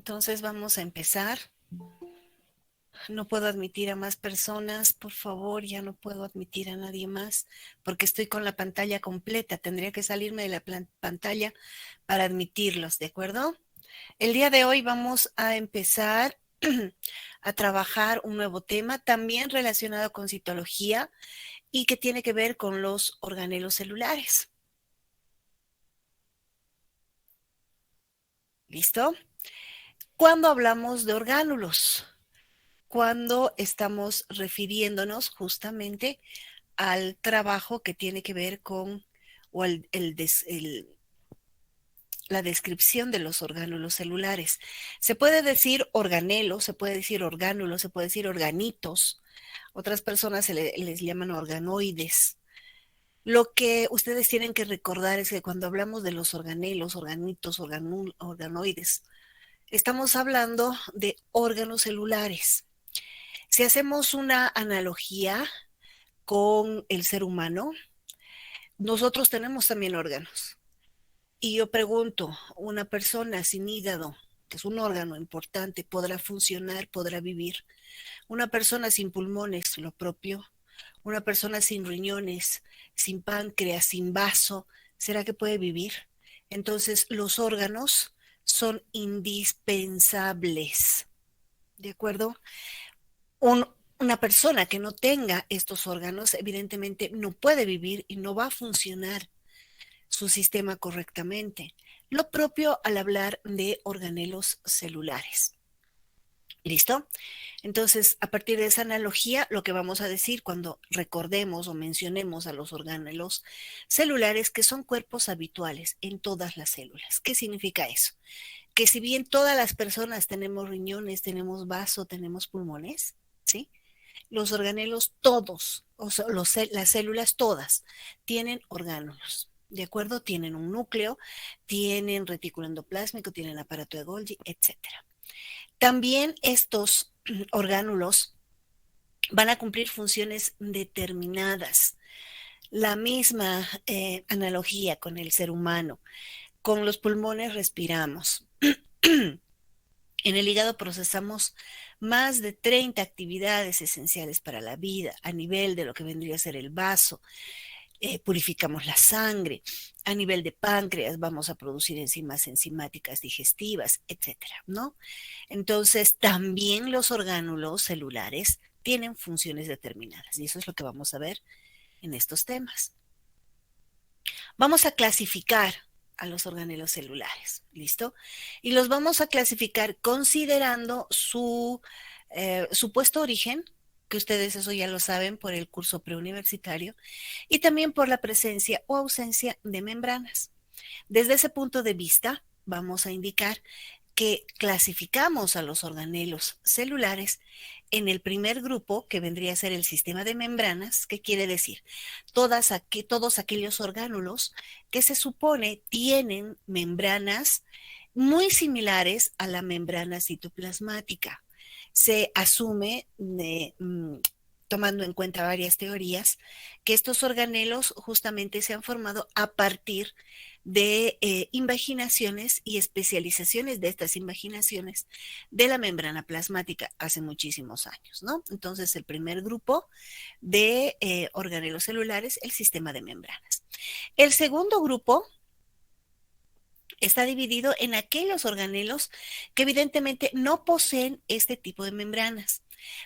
entonces vamos a empezar. No puedo admitir a más personas, por favor, ya no puedo admitir a nadie más porque estoy con la pantalla completa. Tendría que salirme de la pantalla para admitirlos, ¿de acuerdo? El día de hoy vamos a empezar a trabajar un nuevo tema también relacionado con citología y que tiene que ver con los organelos celulares. ¿Listo? Cuando hablamos de orgánulos, cuando estamos refiriéndonos justamente al trabajo que tiene que ver con o la descripción de los orgánulos celulares. Se puede decir organelo, se puede decir orgánulo, se puede decir organitos. Otras personas les llaman organoides. Lo que ustedes tienen que recordar es que cuando hablamos de los organelos, organitos, organoides, estamos hablando de órganos celulares. Si hacemos una analogía con el ser humano, nosotros tenemos también órganos. Y yo pregunto, una persona sin hígado, que es un órgano importante, ¿podrá funcionar, podrá vivir? Una persona sin pulmones, lo propio. Una persona sin riñones, sin páncreas, sin vaso, ¿será que puede vivir? Entonces, los órganos son indispensables, ¿de acuerdo? Una persona que no tenga estos órganos, evidentemente no puede vivir y no va a funcionar su sistema correctamente. Lo propio al hablar de organelos celulares. ¿Listo? Entonces, a partir de esa analogía, lo que vamos a decir cuando recordemos o mencionemos a los organelos celulares, que son cuerpos habituales en todas las células. ¿Qué significa eso? Que si bien todas las personas tenemos riñones, tenemos vaso, tenemos pulmones, ¿sí? Los organelos todos, o sea, las células todas, tienen orgánulos. ¿De acuerdo? Tienen un núcleo, tienen retículo endoplásmico, tienen aparato de Golgi, etcétera. También estos orgánulos van a cumplir funciones determinadas. La misma analogía con el ser humano. Con los pulmones respiramos. En el hígado procesamos más de 30 actividades esenciales para la vida a nivel de lo que vendría a ser el vaso. Purificamos la sangre. A nivel de páncreas vamos a producir enzimas enzimáticas digestivas, etcétera, ¿no? Entonces, también los orgánulos celulares tienen funciones determinadas y eso es lo que vamos a ver en estos temas. Vamos a clasificar a los organelos celulares, ¿listo? Y los vamos a clasificar considerando su supuesto origen, que ustedes eso ya lo saben por el curso preuniversitario, y también por la presencia o ausencia de membranas. Desde ese punto de vista, vamos a indicar que clasificamos a los organelos celulares en el primer grupo, que vendría a ser el sistema de membranas, que quiere decir todos aquellos orgánulos que se supone tienen membranas muy similares a la membrana citoplasmática. Se asume, tomando en cuenta varias teorías, que estos organelos justamente se han formado a partir de invaginaciones y especializaciones de estas invaginaciones de la membrana plasmática hace muchísimos años, ¿no? Entonces, el primer grupo de organelos celulares, el sistema de membranas. El segundo grupo está dividido en aquellos organelos que evidentemente no poseen este tipo de membranas,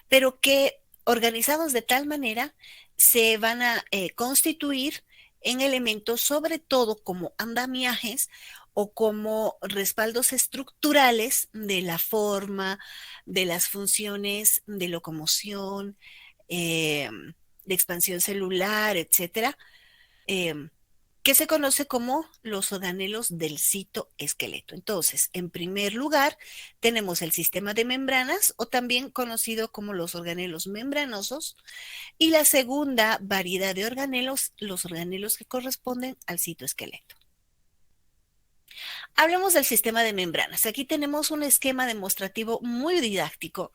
pero que organizados de tal manera se van a constituir en elementos sobre todo como andamiajes o como respaldos estructurales de la forma, de las funciones de locomoción, de expansión celular, etcétera, eh, que se conoce como los organelos del citoesqueleto. Entonces, en primer lugar, tenemos el sistema de membranas, o también conocido como los organelos membranosos, y la segunda variedad de organelos, los organelos que corresponden al citoesqueleto. Hablemos del sistema de membranas. Aquí tenemos un esquema demostrativo muy didáctico,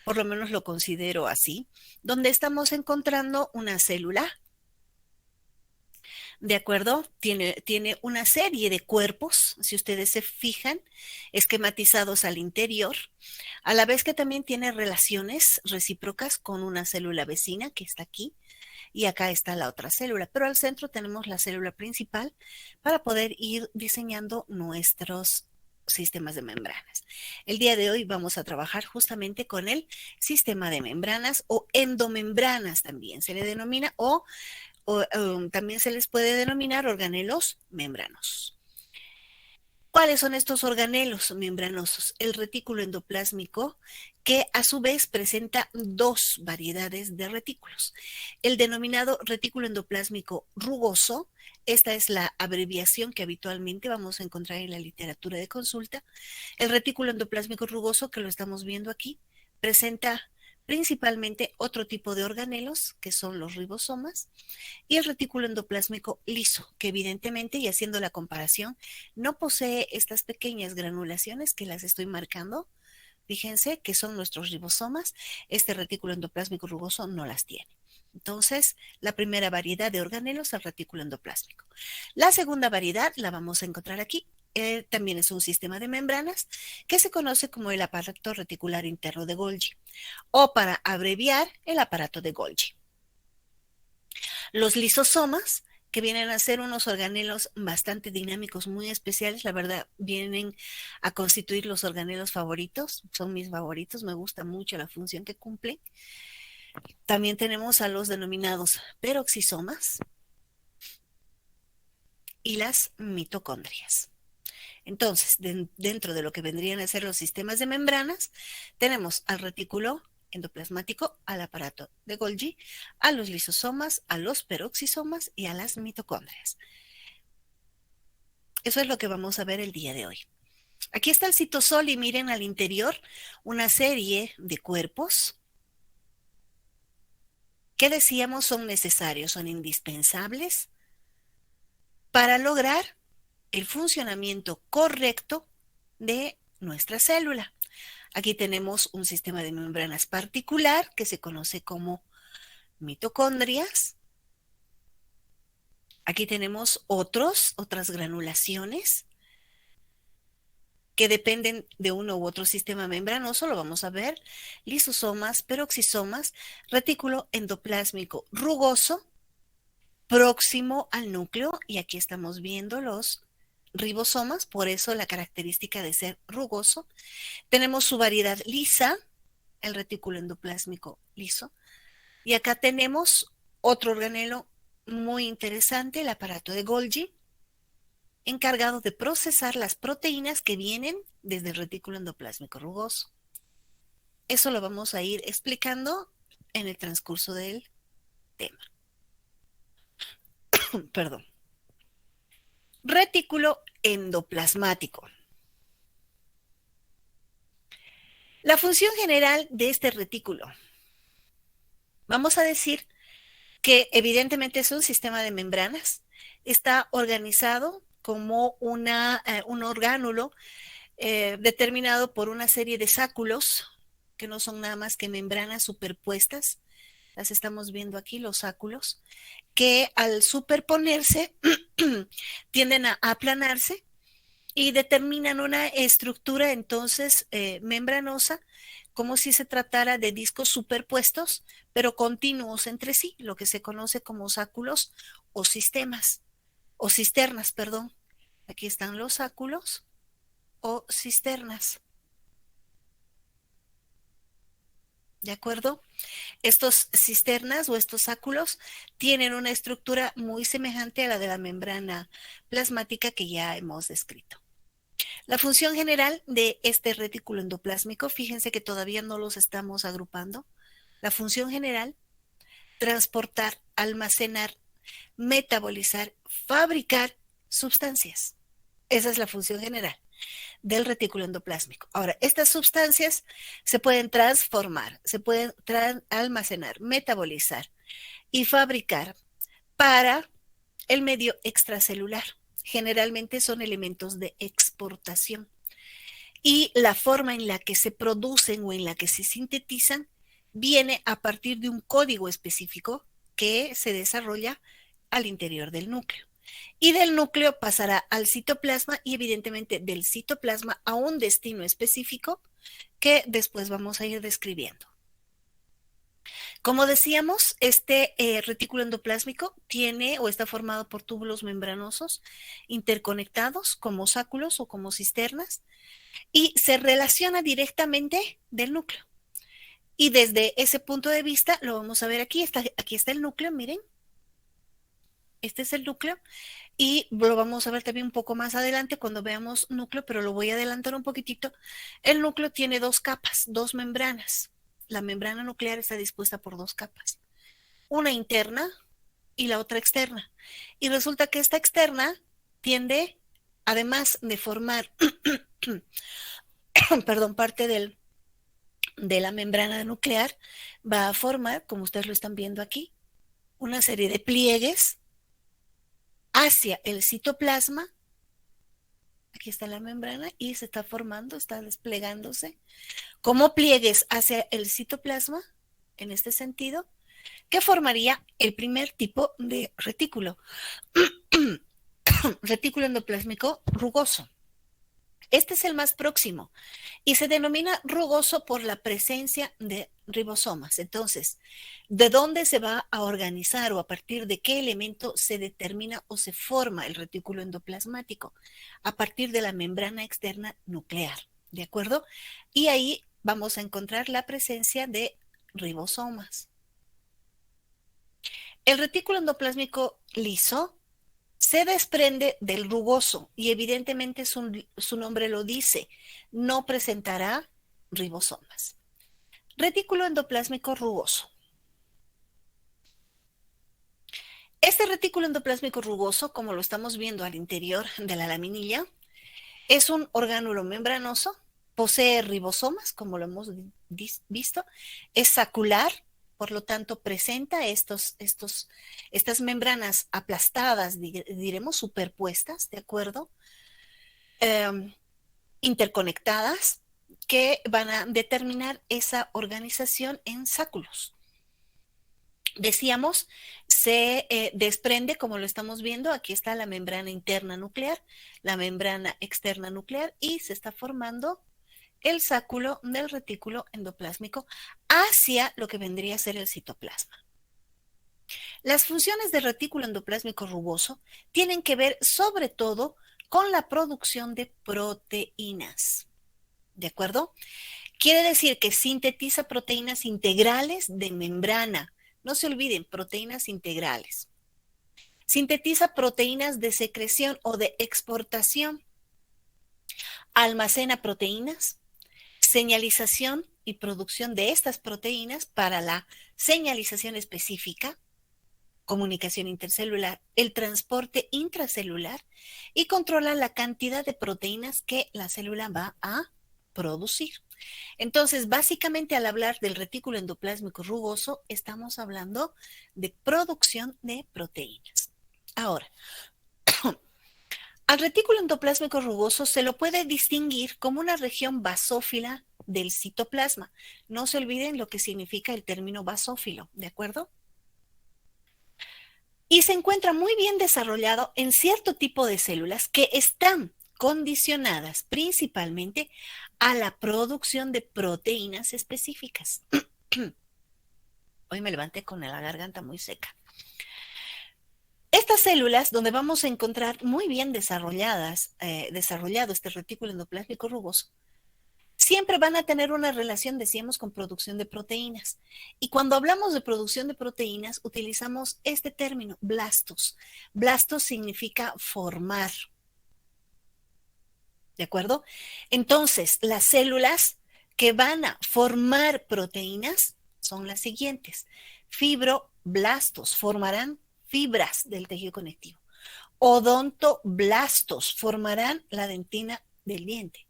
por lo menos lo considero así, donde estamos encontrando una célula. ¿De acuerdo? Tiene una serie de cuerpos, si ustedes se fijan, esquematizados al interior, a la vez que también tiene relaciones recíprocas con una célula vecina que está aquí y acá está la otra célula, pero al centro tenemos la célula principal para poder ir diseñando nuestros sistemas de membranas. El día de hoy vamos a trabajar justamente con el sistema de membranas o endomembranas también se le denomina o también se les puede denominar organelos membranos. ¿Cuáles son estos organelos membranosos? El retículo endoplásmico, que a su vez presenta dos variedades de retículos. El denominado retículo endoplásmico rugoso, esta es la abreviación que habitualmente vamos a encontrar en la literatura de consulta. El retículo endoplásmico rugoso, que lo estamos viendo aquí, presenta principalmente otro tipo de organelos, que son los ribosomas, y el retículo endoplásmico liso, que evidentemente, y haciendo la comparación, no posee estas pequeñas granulaciones que las estoy marcando. Fíjense que son nuestros ribosomas, este retículo endoplásmico rugoso no las tiene. Entonces, la primera variedad de organelos es el retículo endoplásmico. La segunda variedad la vamos a encontrar aquí. También es un sistema de membranas que se conoce como el aparato reticular interno de Golgi, o para abreviar, el aparato de Golgi. Los lisosomas, que vienen a ser unos organelos bastante dinámicos, muy especiales, la verdad, vienen a constituir los organelos favoritos, son mis favoritos, me gusta mucho la función que cumplen. También tenemos a los denominados peroxisomas y las mitocondrias. Entonces, dentro de lo que vendrían a ser los sistemas de membranas, tenemos al retículo endoplasmático, al aparato de Golgi, a los lisosomas, a los peroxisomas y a las mitocondrias. Eso es lo que vamos a ver el día de hoy. Aquí está el citosol y miren al interior una serie de cuerpos que decíamos son necesarios, son indispensables para lograr el funcionamiento correcto de nuestra célula. Aquí tenemos un sistema de membranas particular que se conoce como mitocondrias. Aquí tenemos otras granulaciones que dependen de uno u otro sistema membranoso, lo vamos a ver, lisosomas, peroxisomas, retículo endoplásmico rugoso, próximo al núcleo, y aquí estamos viendo los ribosomas, por eso la característica de ser rugoso. Tenemos su variedad lisa, el retículo endoplásmico liso, y acá tenemos otro organelo muy interesante, el aparato de Golgi, encargado de procesar las proteínas que vienen desde el retículo endoplásmico rugoso. Eso lo vamos a ir explicando en el transcurso del tema. Perdón. Retículo endoplasmático. La función general de este retículo. Vamos a decir que evidentemente es un sistema de membranas. Está organizado como un orgánulo determinado por una serie de sáculos, que no son nada más que membranas superpuestas. Las estamos viendo aquí, los sáculos, que al superponerse tienden a aplanarse y determinan una estructura entonces membranosa, como si se tratara de discos superpuestos, pero continuos entre sí, lo que se conoce como sáculos o sistemas, o cisternas, perdón. Aquí están los sáculos o cisternas. ¿De acuerdo? Estos cisternas o estos sáculos tienen una estructura muy semejante a la de la membrana plasmática que ya hemos descrito. La función general de este retículo endoplásmico, fíjense que todavía no los estamos agrupando. La función general, transportar, almacenar, metabolizar, fabricar sustancias. Esa es la función general del retículo endoplásmico. Ahora, estas sustancias se pueden transformar, se pueden almacenar, metabolizar y fabricar para el medio extracelular. Generalmente son elementos de exportación. Y la forma en la que se producen o en la que se sintetizan viene a partir de un código específico que se desarrolla al interior del núcleo. Y del núcleo pasará al citoplasma y evidentemente del citoplasma a un destino específico que después vamos a ir describiendo. Como decíamos, este retículo endoplásmico tiene o está formado por túbulos membranosos interconectados como sáculos o como cisternas y se relaciona directamente del núcleo. Y desde ese punto de vista lo vamos a ver aquí. Aquí está el núcleo, miren. Este es el núcleo y lo vamos a ver también un poco más adelante cuando veamos núcleo, pero lo voy a adelantar un poquitito. El núcleo tiene dos capas, dos membranas. La membrana nuclear está dispuesta por dos capas, una interna y la otra externa. Y resulta que esta externa tiende, además de formar, perdón, parte de la membrana nuclear, va a formar, como ustedes lo están viendo aquí, una serie de pliegues hacia el citoplasma. Aquí está la membrana y se está formando, está desplegándose como pliegues hacia el citoplasma, en este sentido, que formaría el primer tipo de retículo, retículo endoplásmico rugoso. Este es el más próximo y se denomina rugoso por la presencia de ribosomas. Entonces, ¿de dónde se va a organizar o a partir de qué elemento se determina o se forma el retículo endoplasmático? A partir de la membrana externa nuclear, ¿de acuerdo? Y ahí vamos a encontrar la presencia de ribosomas. El retículo endoplásmico liso se desprende del rugoso y evidentemente su nombre lo dice, no presentará ribosomas. Retículo endoplásmico rugoso. Este retículo endoplásmico rugoso, como lo estamos viendo al interior de la laminilla, es un orgánulo membranoso, posee ribosomas, como lo hemos visto, es sacular, por lo tanto presenta estas membranas aplastadas, diremos superpuestas, ¿de acuerdo? Interconectadas, que van a determinar esa organización en sáculos. Decíamos, se desprende, como lo estamos viendo, aquí está la membrana interna nuclear, la membrana externa nuclear y se está formando el sáculo del retículo endoplásmico hacia lo que vendría a ser el citoplasma. Las funciones del retículo endoplásmico rugoso tienen que ver sobre todo con la producción de proteínas. ¿De acuerdo? Quiere decir que sintetiza proteínas integrales de membrana. No se olviden, proteínas integrales. Sintetiza proteínas de secreción o de exportación. Almacena proteínas, señalización y producción de estas proteínas para la señalización específica, comunicación intercelular, el transporte intracelular y controla la cantidad de proteínas que la célula va a producir. Entonces, básicamente al hablar del retículo endoplásmico rugoso, estamos hablando de producción de proteínas. Ahora, al retículo endoplásmico rugoso se lo puede distinguir como una región basófila del citoplasma. No se olviden lo que significa el término basófilo, ¿de acuerdo? Y se encuentra muy bien desarrollado en cierto tipo de células que están condicionadas principalmente a la producción de proteínas específicas. Hoy me levanté con la garganta muy seca. Estas células, donde vamos a encontrar muy bien desarrollado este retículo endoplásmico rugoso, siempre van a tener una relación, decíamos, con producción de proteínas. Y cuando hablamos de producción de proteínas, utilizamos este término, blastos. Blastos significa formar. ¿De acuerdo? Entonces, las células que van a formar proteínas son las siguientes. Fibroblastos formarán fibras del tejido conectivo. Odontoblastos formarán la dentina del diente.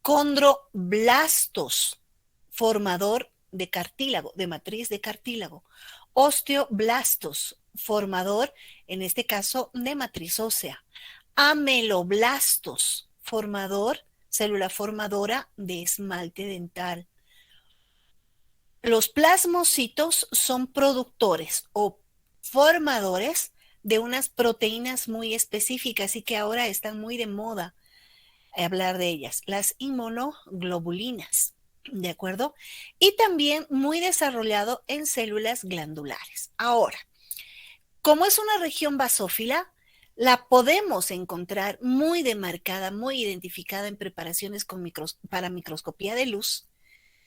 Condroblastos, formador de cartílago, de matriz de cartílago. Osteoblastos, formador, en este caso, de matriz ósea. Ameloblastos, célula formadora de esmalte dental. Los plasmocitos son productores o formadores de unas proteínas muy específicas y que ahora están muy de moda hablar de ellas, las inmunoglobulinas, ¿de acuerdo? Y también muy desarrollado en células glandulares. Ahora, como es una región basófila, la podemos encontrar muy demarcada, muy identificada en preparaciones para microscopía de luz,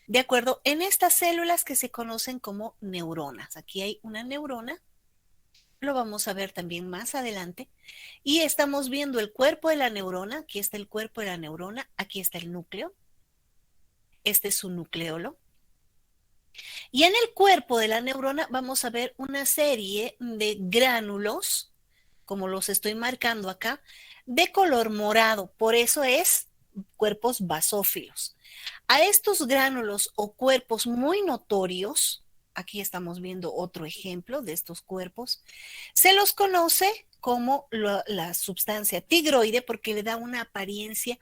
de acuerdo, en estas células que se conocen como neuronas. Aquí hay una neurona, lo vamos a ver también más adelante, y estamos viendo el cuerpo de la neurona. Aquí está el cuerpo de la neurona, aquí está el núcleo, este es su nucleolo. Y en el cuerpo de la neurona vamos a ver una serie de gránulos, como los estoy marcando acá, de color morado. Por eso es cuerpos basófilos. A estos gránulos o cuerpos muy notorios, aquí estamos viendo otro ejemplo de estos cuerpos, se los conoce como la sustancia tigroide porque le da una apariencia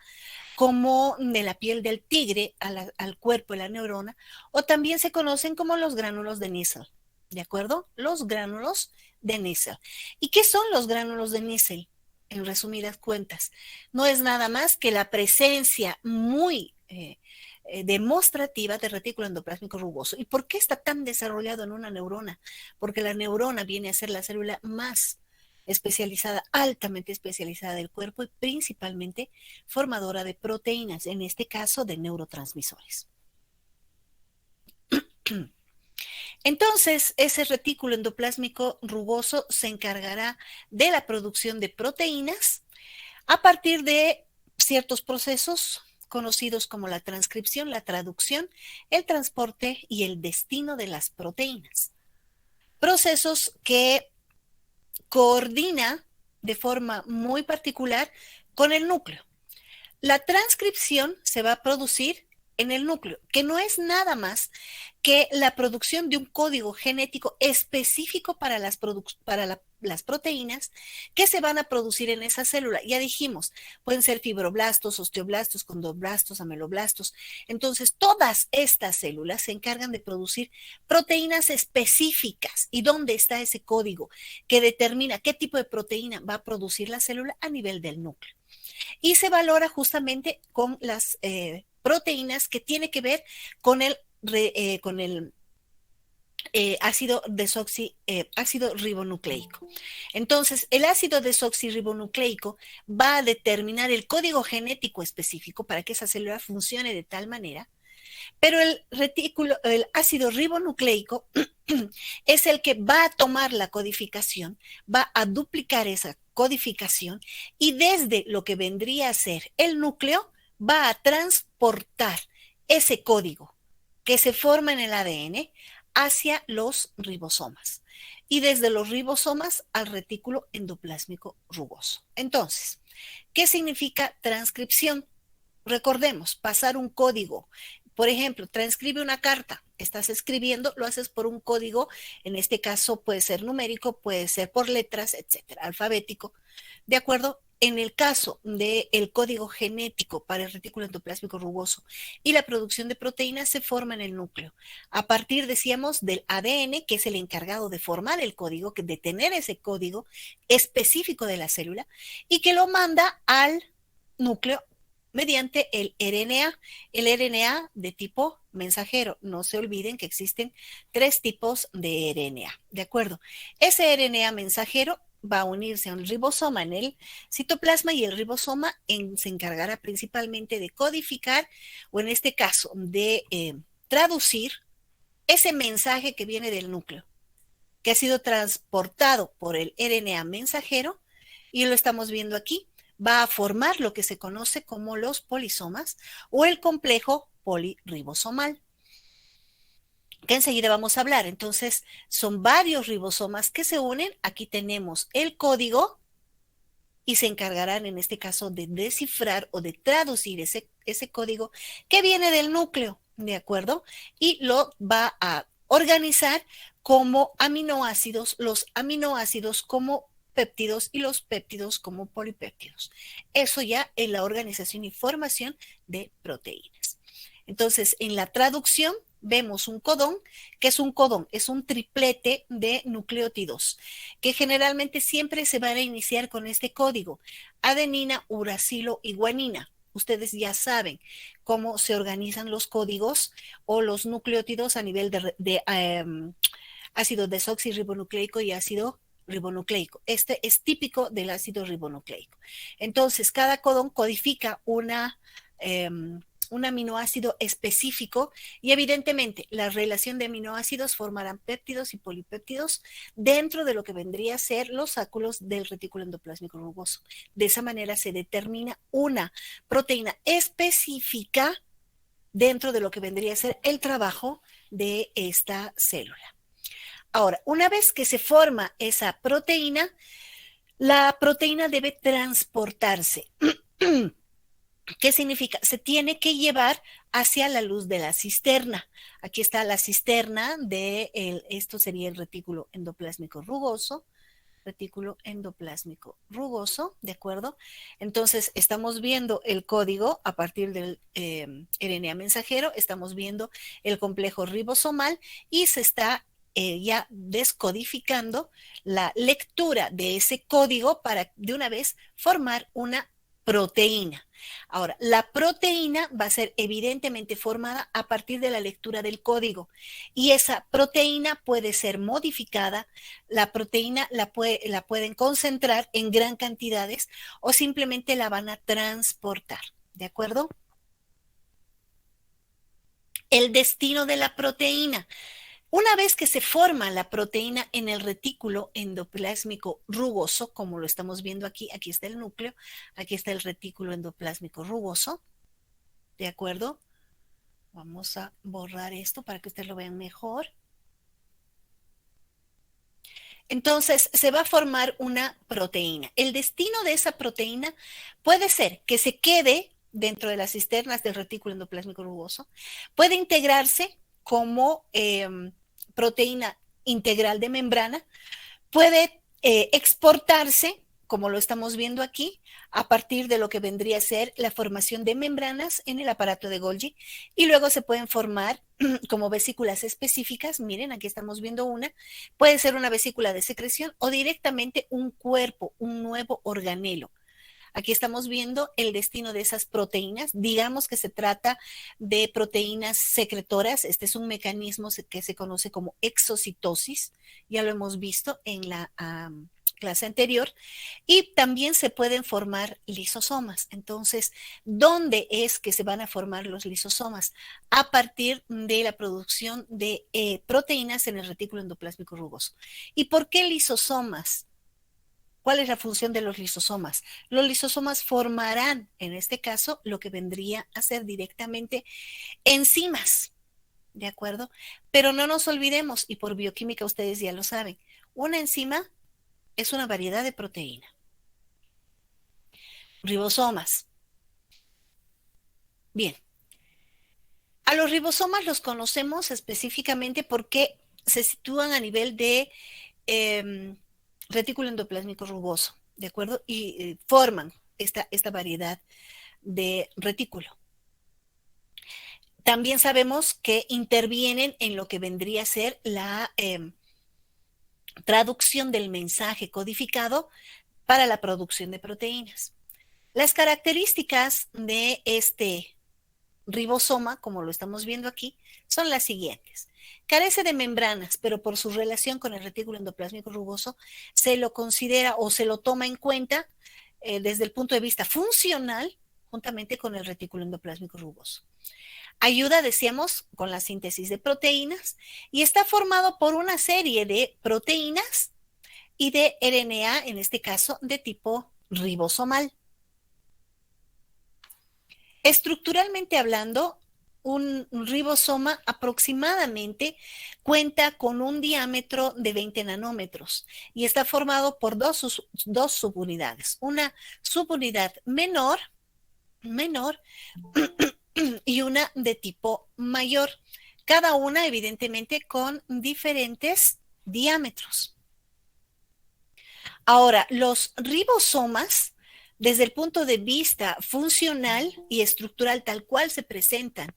como de la piel del tigre al cuerpo de la neurona, o también se conocen como los gránulos de Nissl, ¿de acuerdo? Los gránulos de Nissl. ¿Y qué son los gránulos de Nissl? En resumidas cuentas, no es nada más que la presencia muy demostrativa de retículo endoplásmico rugoso. ¿Y por qué está tan desarrollado en una neurona? Porque la neurona viene a ser la célula más especializada, altamente especializada del cuerpo y principalmente formadora de proteínas, en este caso de neurotransmisores. Entonces, ese retículo endoplásmico rugoso se encargará de la producción de proteínas a partir de ciertos procesos conocidos como la transcripción, la traducción, el transporte y el destino de las proteínas. Procesos que coordina de forma muy particular con el núcleo. La transcripción se va a producir en el núcleo, que no es nada más que la producción de un código genético específico para las proteínas que se van a producir en esa célula. Ya dijimos, pueden ser fibroblastos, osteoblastos, condroblastos, ameloblastos. Entonces, todas estas células se encargan de producir proteínas específicas. ¿Y dónde está ese código que determina qué tipo de proteína va a producir la célula a nivel del núcleo? Y se valora justamente con las proteínas que tiene que ver con el ácido ácido ribonucleico. Entonces, el ácido desoxirribonucleico va a determinar el código genético específico para que esa célula funcione de tal manera, pero el ácido ribonucleico es el que va a tomar la codificación, va a duplicar esa codificación y desde lo que vendría a ser el núcleo va a transportar ese código que se forma en el ADN hacia los ribosomas y desde los ribosomas al retículo endoplásmico rugoso. Entonces, ¿qué significa transcripción? Recordemos, pasar un código. Por ejemplo, transcribe una carta, estás escribiendo, lo haces por un código, en este caso puede ser numérico, puede ser por letras, etcétera, alfabético, ¿de acuerdo? En el caso del código genético para el retículo endoplásmico rugoso y la producción de proteínas se forma en el núcleo. A partir, decíamos, del ADN, que es el encargado de formar el código, de tener ese código específico de la célula y que lo manda al núcleo mediante el RNA de tipo mensajero. No se olviden que existen 3 tipos de RNA, ¿de acuerdo? Ese RNA mensajero va a unirse a un ribosoma en el citoplasma y el ribosoma se encargará principalmente de codificar o en este caso de traducir ese mensaje que viene del núcleo, que ha sido transportado por el RNA mensajero y lo estamos viendo aquí. Va a formar lo que se conoce como los polisomas o el complejo polirribosomal, que enseguida vamos a hablar. Entonces, son varios ribosomas que se unen. Aquí tenemos el código y se encargarán en este caso de descifrar o de traducir ese código que viene del núcleo, ¿de acuerdo? Y lo va a organizar como aminoácidos, los aminoácidos como péptidos y los péptidos como polipéptidos. Eso ya en la organización y formación de proteínas. Entonces, en la traducción vemos un codón, que es un codón, es un triplete de nucleótidos, que generalmente siempre se van a iniciar con este código: adenina, uracilo y guanina. Ustedes ya saben cómo se organizan los códigos o los nucleótidos a nivel de ácido desoxirribonucleico y ácido ribonucleico. Este es típico del ácido ribonucleico. Entonces, cada codón codifica un aminoácido específico y evidentemente la relación de aminoácidos formarán péptidos y polipéptidos dentro de lo que vendría a ser los áculos del retículo endoplásmico rugoso. De esa manera se determina una proteína específica dentro de lo que vendría a ser el trabajo de esta célula. Ahora, una vez que se forma esa proteína, la proteína debe transportarse. ¿Qué significa? Se tiene que llevar hacia la luz de la cisterna. Aquí está la cisterna esto sería el retículo endoplásmico rugoso, ¿de acuerdo? Entonces, estamos viendo el código a partir del RNA mensajero, estamos viendo el complejo ribosomal y se está ya descodificando la lectura de ese código para de una vez formar una proteína. Ahora, la proteína va a ser evidentemente formada a partir de la lectura del código y esa proteína puede ser modificada. La proteína la pueden concentrar en gran cantidades o simplemente la van a transportar, ¿de acuerdo? El destino de la proteína. Una vez que se forma la proteína en el retículo endoplásmico rugoso, como lo estamos viendo aquí, aquí está el núcleo, aquí está el retículo endoplásmico rugoso, ¿de acuerdo? Vamos a borrar esto para que ustedes lo vean mejor. Entonces, se va a formar una proteína. El destino de esa proteína puede ser que se quede dentro de las cisternas del retículo endoplásmico rugoso, puede integrarse como proteína integral de membrana, puede exportarse, como lo estamos viendo aquí, a partir de lo que vendría a ser la formación de membranas en el aparato de Golgi, y luego se pueden formar como vesículas específicas. Miren, aquí estamos viendo una, puede ser una vesícula de secreción o directamente un cuerpo, un nuevo organelo. Aquí estamos viendo el destino de esas proteínas. Digamos que se trata de proteínas secretoras. Este es un mecanismo que se conoce como exocitosis. Ya lo hemos visto en la clase anterior. Y también se pueden formar lisosomas. Entonces, ¿dónde es que se van a formar los lisosomas? A partir de la producción de proteínas en el retículo endoplásmico rugoso. ¿Y por qué lisosomas? ¿Cuál es la función de los lisosomas? Los lisosomas formarán, en este caso, lo que vendría a ser directamente enzimas, ¿de acuerdo? Pero no nos olvidemos, y por bioquímica ustedes ya lo saben, una enzima es una variedad de proteína. Ribosomas. Bien. A los ribosomas los conocemos específicamente porque se sitúan a nivel de retículo endoplásmico rugoso, ¿de acuerdo? Y forman esta variedad de retículo. También sabemos que intervienen en lo que vendría a ser la traducción del mensaje codificado para la producción de proteínas. Las características de este ribosoma, como lo estamos viendo aquí, son las siguientes. Carece de membranas, pero por su relación con el retículo endoplásmico rugoso se lo considera o se lo toma en cuenta desde el punto de vista funcional juntamente con el retículo endoplásmico rugoso. Ayuda, decíamos, con la síntesis de proteínas y está formado por una serie de proteínas y de RNA, en este caso, de tipo ribosomal. Estructuralmente hablando, un ribosoma aproximadamente cuenta con un diámetro de 20 nanómetros y está formado por dos subunidades. Una subunidad menor y una de tipo mayor, cada una evidentemente con diferentes diámetros. Ahora, los ribosomas desde el punto de vista funcional y estructural tal cual se presentan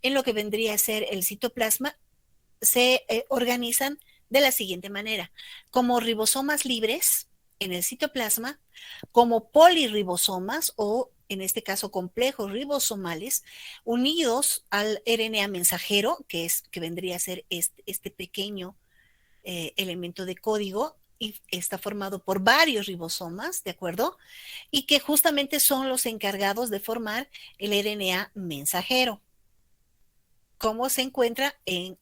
en lo que vendría a ser el citoplasma, se organizan de la siguiente manera, como ribosomas libres en el citoplasma, como polirribosomas o en este caso complejos ribosomales, unidos al RNA mensajero, que vendría a ser este pequeño elemento de código, y está formado por varios ribosomas, ¿de acuerdo? Y que justamente son los encargados de formar el RNA mensajero, como se encuentra en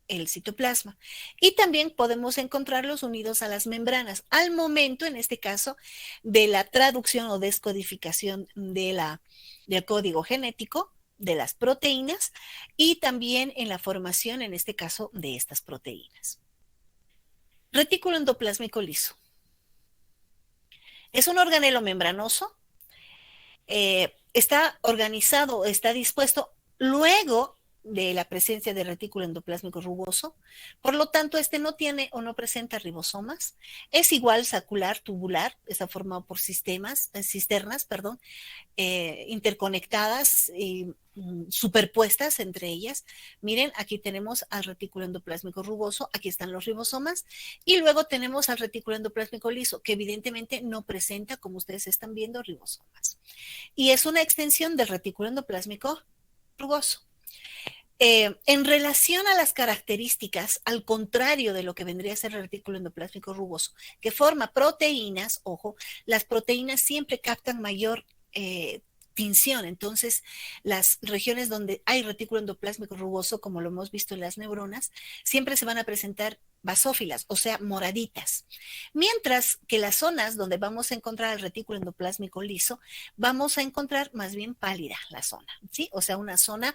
el citoplasma. Y también podemos encontrarlos unidos a las membranas al momento, en este caso, de la traducción o descodificación del código genético de las proteínas y también en la formación, en este caso, de estas proteínas. Retículo endoplásmico liso. Es un organelo membranoso, está organizado, está dispuesto luego de la presencia de retículo endoplásmico rugoso, por lo tanto, este no tiene o no presenta ribosomas, es igual sacular, tubular, está formado por cisternas, perdón, interconectadas y superpuestas entre ellas. Miren, aquí tenemos al retículo endoplásmico rugoso, aquí están los ribosomas, y luego tenemos al retículo endoplásmico liso, que evidentemente no presenta, como ustedes están viendo, ribosomas. Y es una extensión del retículo endoplásmico rugoso. En relación a las características, al contrario de lo que vendría a ser el retículo endoplásmico rugoso, que forma proteínas, ojo, las proteínas siempre captan mayor tinción. Entonces, las regiones donde hay retículo endoplásmico rugoso, como lo hemos visto en las neuronas, siempre se van a presentar basófilas, o sea, moraditas. Mientras que las zonas donde vamos a encontrar el retículo endoplásmico liso, vamos a encontrar más bien pálida la zona, ¿sí? O sea, una zona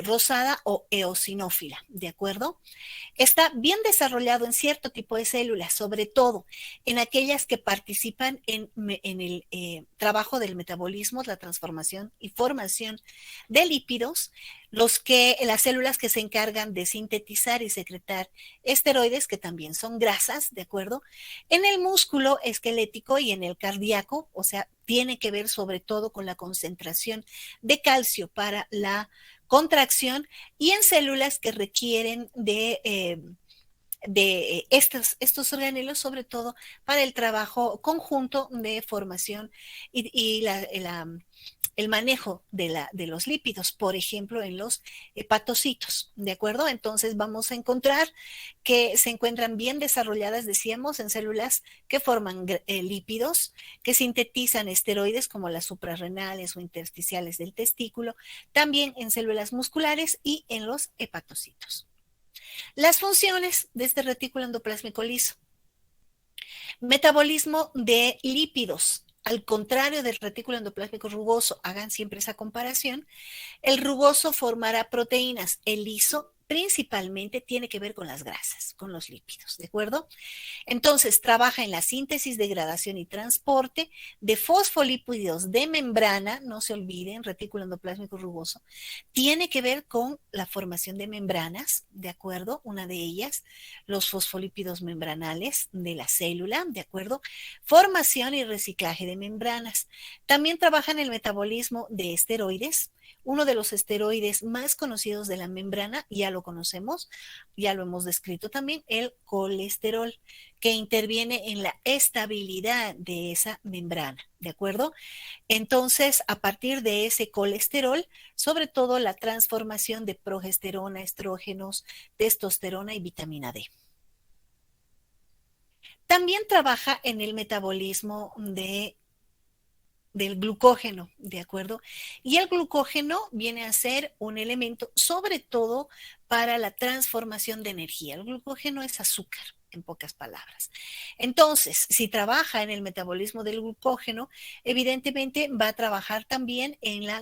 rosada o eosinófila, ¿de acuerdo? Está bien desarrollado en cierto tipo de células, sobre todo en aquellas que participan en el trabajo del metabolismo, la transformación y formación de lípidos, las células que se encargan de sintetizar y secretar esteroides, que también son grasas, ¿de acuerdo? En el músculo esquelético y en el cardíaco, o sea, tiene que ver sobre todo con la concentración de calcio para la contracción, y en células que requieren de estos organelos, sobre todo para el trabajo conjunto de formación y el manejo de los lípidos, por ejemplo, en los hepatocitos, ¿de acuerdo? Entonces vamos a encontrar que se encuentran bien desarrolladas, decíamos, en células que forman lípidos, que sintetizan esteroides como las suprarrenales o intersticiales del testículo, también en células musculares y en los hepatocitos. Las funciones de este retículo endoplásmico liso. Metabolismo de lípidos. Al contrario del retículo endoplásmico rugoso, hagan siempre esa comparación, el rugoso formará proteínas, el liso principalmente tiene que ver con las grasas, con los lípidos, ¿de acuerdo? Entonces, trabaja en la síntesis, degradación y transporte de fosfolípidos de membrana, no se olviden, retículo endoplásmico rugoso, tiene que ver con la formación de membranas, ¿de acuerdo? Una de ellas, los fosfolípidos membranales de la célula, ¿de acuerdo? Formación y reciclaje de membranas. También trabaja en el metabolismo de esteroides. Uno de los esteroides más conocidos de la membrana, ya lo conocemos, ya lo hemos descrito también, el colesterol, que interviene en la estabilidad de esa membrana, ¿de acuerdo? Entonces, a partir de ese colesterol, sobre todo la transformación de progesterona, estrógenos, testosterona y vitamina D. También trabaja en el metabolismo del glucógeno, ¿de acuerdo? Y el glucógeno viene a ser un elemento, sobre todo para la transformación de energía. El glucógeno es azúcar, en pocas palabras. Entonces, si trabaja en el metabolismo del glucógeno, evidentemente va a trabajar también en la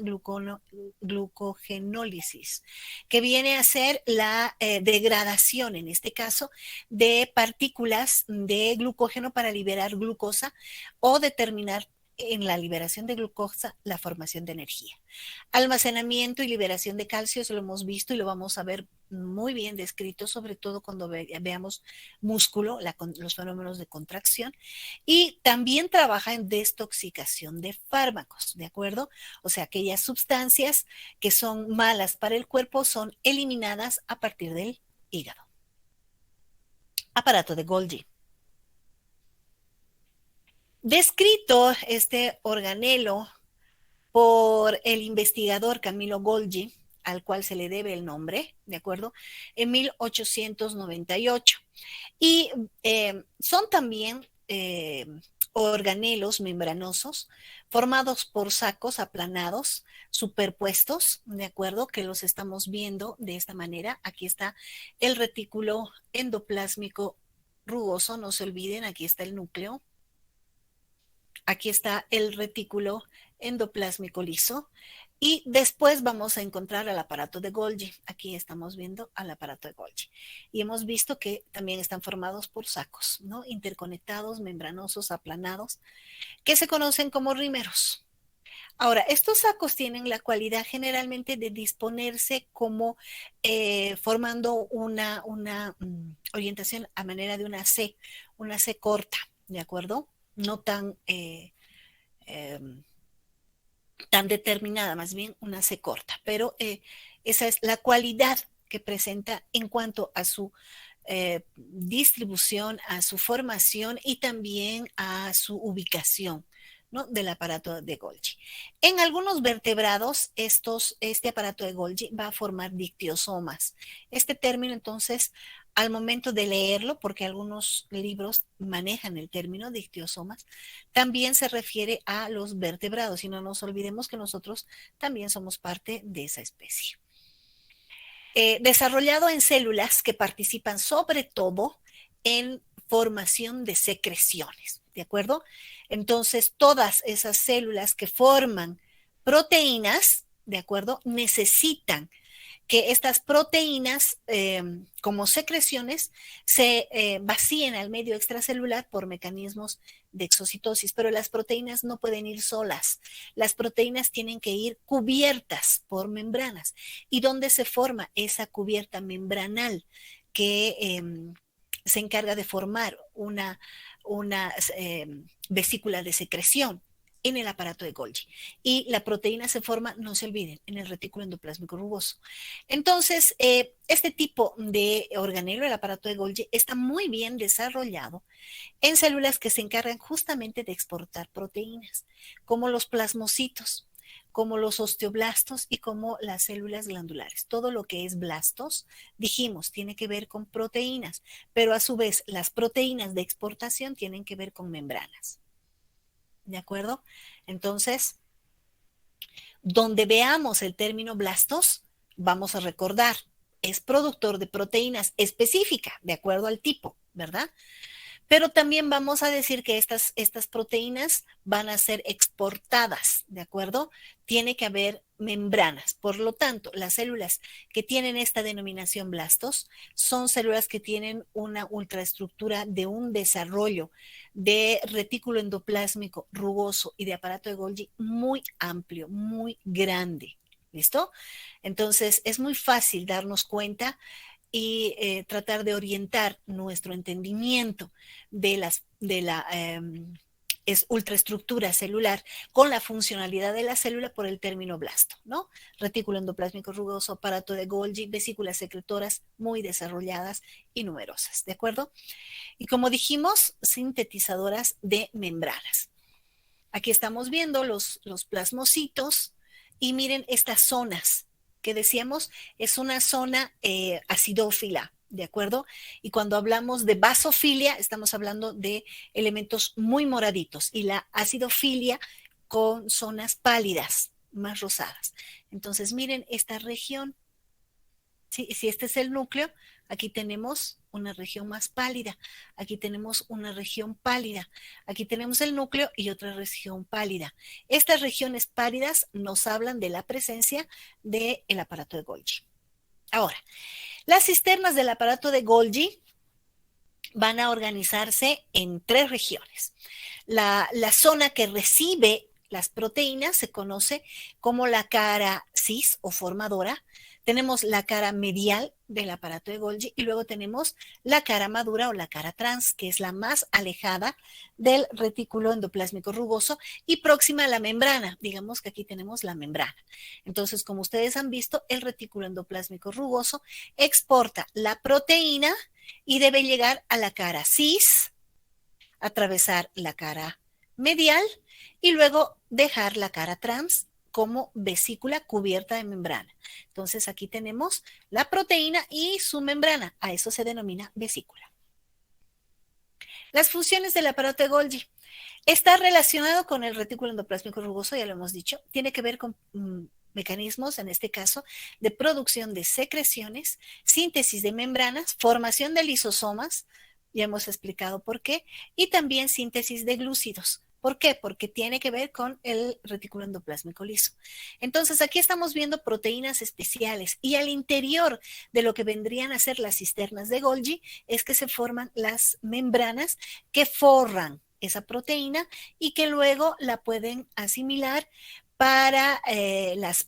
glucogenólisis, que viene a ser la degradación, en este caso, de partículas de glucógeno para liberar glucosa o determinar en la liberación de glucosa, la formación de energía. Almacenamiento y liberación de calcio, eso lo hemos visto y lo vamos a ver muy bien descrito, sobre todo cuando veamos músculo, los fenómenos de contracción. Y también trabaja en desintoxicación de fármacos, ¿de acuerdo? O sea, aquellas sustancias que son malas para el cuerpo son eliminadas a partir del hígado. Aparato de Golgi. Descrito este organelo por el investigador Camilo Golgi, al cual se le debe el nombre, ¿de acuerdo? En 1898. Y son también organelos membranosos formados por sacos aplanados, superpuestos, ¿de acuerdo? Que los estamos viendo de esta manera. Aquí está el retículo endoplásmico rugoso, no se olviden, aquí está el núcleo. Aquí está el retículo endoplásmico liso. Y después vamos a encontrar al aparato de Golgi. Aquí estamos viendo al aparato de Golgi. Y hemos visto que también están formados por sacos, ¿no? Interconectados, membranosos, aplanados, que se conocen como rímeros. Ahora, estos sacos tienen la cualidad generalmente de disponerse como formando una orientación a manera de una C corta, ¿de acuerdo? No tan tan determinada, más bien una C corta, pero esa es la cualidad que presenta en cuanto a su distribución, a su formación y también a su ubicación, ¿no? Del aparato de Golgi. En algunos vertebrados, este aparato de Golgi va a formar dictiosomas. Este término, entonces, al momento de leerlo, porque algunos libros manejan el término dictiosomas, también se refiere a los vertebrados y no nos olvidemos que nosotros también somos parte de esa especie. Desarrollado en células que participan sobre todo en formación de secreciones, ¿de acuerdo? Entonces, todas esas células que forman proteínas, ¿de acuerdo? Necesitan que estas proteínas, como secreciones, se vacíen al medio extracelular por mecanismos de exocitosis, pero las proteínas no pueden ir solas. Las proteínas tienen que ir cubiertas por membranas. ¿Y dónde se forma esa cubierta membranal que se encarga de formar una vesícula de secreción? En el aparato de Golgi. Y la proteína se forma, no se olviden, en el retículo endoplásmico rugoso. Entonces, este tipo de organelo, el aparato de Golgi, está muy bien desarrollado en células que se encargan justamente de exportar proteínas, como los plasmocitos, como los osteoblastos y como las células glandulares. Todo lo que es blastos, dijimos, tiene que ver con proteínas, pero a su vez las proteínas de exportación tienen que ver con membranas. ¿De acuerdo? Entonces, donde veamos el término blastos, vamos a recordar, es productor de proteínas específica, de acuerdo al tipo, ¿verdad? Pero también vamos a decir que estas proteínas van a ser exportadas, ¿de acuerdo? Tiene que haber membranas. Por lo tanto, las células que tienen esta denominación blastos son células que tienen una ultraestructura de un desarrollo de retículo endoplásmico rugoso y de aparato de Golgi muy amplio, muy grande. ¿Listo? Entonces, es muy fácil darnos cuenta y tratar de orientar nuestro entendimiento de la ultraestructura celular con la funcionalidad de la célula por el término blasto, ¿no? Retículo endoplásmico rugoso, aparato de Golgi, vesículas secretoras muy desarrolladas y numerosas, ¿de acuerdo? Y como dijimos, sintetizadoras de membranas. Aquí estamos viendo los plasmocitos y miren estas zonas que decíamos, es una zona acidófila, ¿de acuerdo? Y cuando hablamos de basofilia, estamos hablando de elementos muy moraditos y la acidofilia con zonas pálidas, más rosadas. Entonces, miren esta región. ¿Sí? Si este es el núcleo, aquí tenemos una región más pálida, aquí tenemos una región pálida, aquí tenemos el núcleo y otra región pálida. Estas regiones pálidas nos hablan de la presencia del aparato de Golgi. Ahora, las cisternas del aparato de Golgi van a organizarse en 3 regiones. La zona que recibe las proteínas se conoce como la cara cis o formadora. Tenemos la cara medial del aparato de Golgi y luego tenemos la cara madura o la cara trans, que es la más alejada del retículo endoplásmico rugoso y próxima a la membrana. Digamos que aquí tenemos la membrana. Entonces, como ustedes han visto, el retículo endoplásmico rugoso exporta la proteína y debe llegar a la cara cis, atravesar la cara medial y luego dejar la cara trans como vesícula cubierta de membrana. Entonces aquí tenemos la proteína y su membrana. A eso se denomina vesícula. Las funciones del aparato de Golgi. Está relacionado con el retículo endoplásmico rugoso, ya lo hemos dicho. Tiene que ver con mecanismos, en este caso, de producción de secreciones, síntesis de membranas, formación de lisosomas, ya hemos explicado por qué, y también síntesis de glúcidos. ¿Por qué? Porque tiene que ver con el retículo endoplásmico liso. Entonces, aquí estamos viendo proteínas especiales y al interior de lo que vendrían a ser las cisternas de Golgi es que se forman las membranas que forran esa proteína y que luego la pueden asimilar para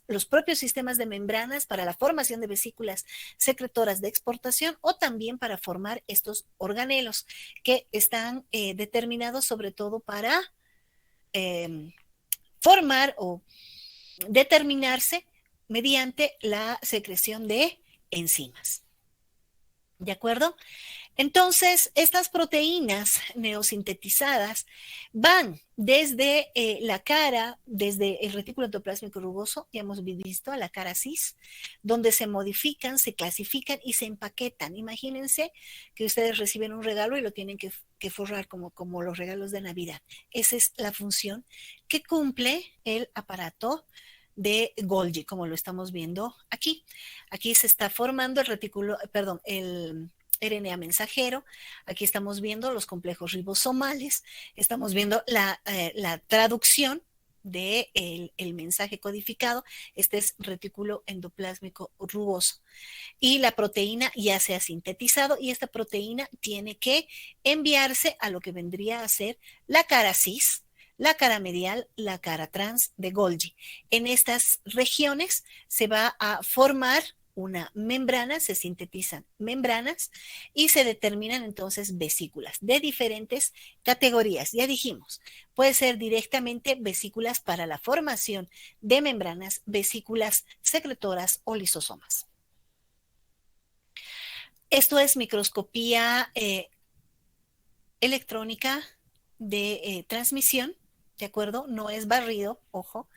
los propios sistemas de membranas, para la formación de vesículas secretoras de exportación o también para formar estos organelos que están determinados sobre todo para formar o determinarse mediante la secreción de enzimas. ¿De acuerdo? Entonces, estas proteínas neosintetizadas van desde la cara, desde el retículo endoplásmico rugoso, ya hemos visto, a la cara cis, donde se modifican, se clasifican y se empaquetan. Imagínense que ustedes reciben un regalo y lo tienen que forrar como los regalos de Navidad. Esa es la función que cumple el aparato de Golgi, como lo estamos viendo aquí. Aquí se está formando el retículo, perdón, el RNA mensajero. Aquí estamos viendo los complejos ribosomales, estamos viendo la traducción del el mensaje codificado. Este es retículo endoplásmico rugoso. Y la proteína ya se ha sintetizado y esta proteína tiene que enviarse a lo que vendría a ser la cara cis, la cara medial, la cara trans de Golgi. En estas regiones se va a formar una membrana, se sintetizan membranas y se determinan entonces vesículas de diferentes categorías. Ya dijimos, puede ser directamente vesículas para la formación de membranas, vesículas secretoras o lisosomas. Esto es microscopía electrónica de transmisión, ¿de acuerdo? No es barrido, ojo.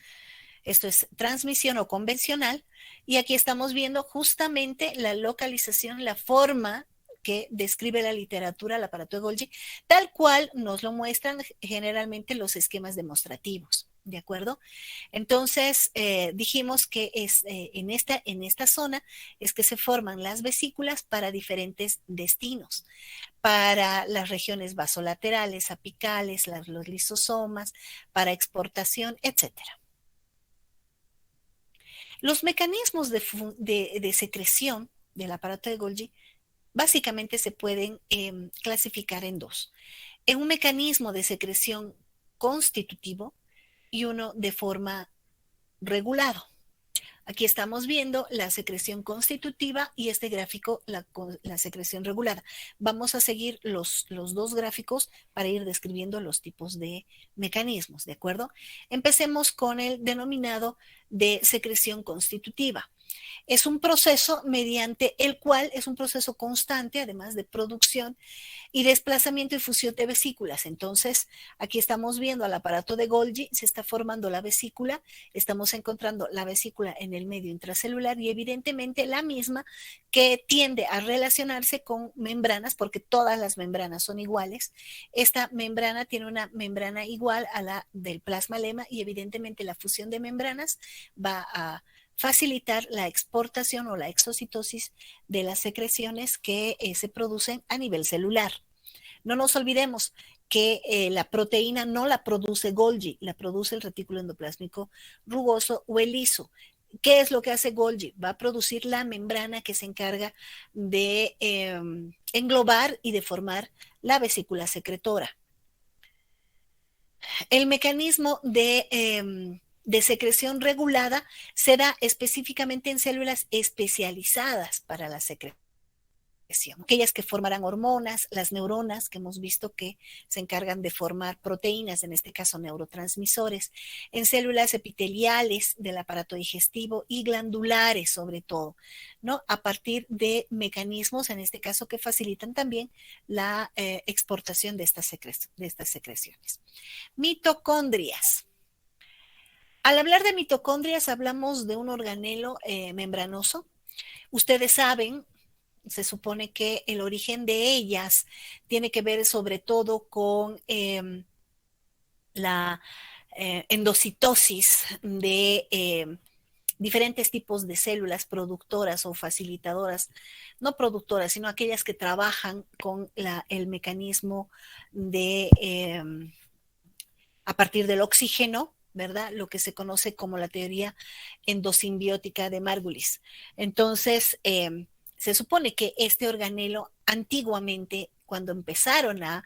Esto es transmisión o convencional. Y aquí estamos viendo justamente la localización, la forma que describe la literatura, el aparato de Golgi, tal cual nos lo muestran generalmente los esquemas demostrativos. ¿De acuerdo? Entonces, dijimos que es en esta zona es que se forman las vesículas para diferentes destinos, para las regiones vasolaterales, apicales, los lisosomas, para exportación, etcétera. Los mecanismos de secreción del aparato de Golgi básicamente se pueden clasificar en dos. En un mecanismo de secreción constitutivo y uno de forma regulado. Aquí estamos viendo la secreción constitutiva y este gráfico, la secreción regulada. Vamos a seguir los dos gráficos para ir describiendo los tipos de mecanismos, ¿de acuerdo? Empecemos con el denominado de secreción constitutiva. Es un proceso mediante el cual es un proceso constante, además de producción y desplazamiento y fusión de vesículas. Entonces, aquí estamos viendo al aparato de Golgi, se está formando la vesícula, estamos encontrando la vesícula en el medio intracelular y evidentemente la misma que tiende a relacionarse con membranas, porque todas las membranas son iguales. Esta membrana tiene una membrana igual a la del plasma-lema y evidentemente la fusión de membranas va a facilitar la exportación o la exocitosis de las secreciones que se producen a nivel celular. No nos olvidemos que la proteína no la produce Golgi, la produce el retículo endoplásmico rugoso o el liso. ¿Qué es lo que hace Golgi? Va a producir la membrana que se encarga de englobar y de formar la vesícula secretora. El mecanismo de secreción regulada se da específicamente en células especializadas para la secreción, aquellas que formarán hormonas, las neuronas, que hemos visto que se encargan de formar proteínas, en este caso neurotransmisores, en células epiteliales del aparato digestivo y glandulares sobre todo, ¿no? A partir de mecanismos, en este caso, que facilitan también la exportación de estas secreciones. Mitocondrias. Al hablar de mitocondrias hablamos de un organelo membranoso. Ustedes saben, se supone que el origen de ellas tiene que ver sobre todo con la endocitosis de diferentes tipos de células productoras o facilitadoras, no productoras, sino aquellas que trabajan con el mecanismo de, a partir del oxígeno, ¿verdad? Lo que se conoce como la teoría endosimbiótica de Margulis. Entonces, se supone que este organelo antiguamente, cuando empezaron a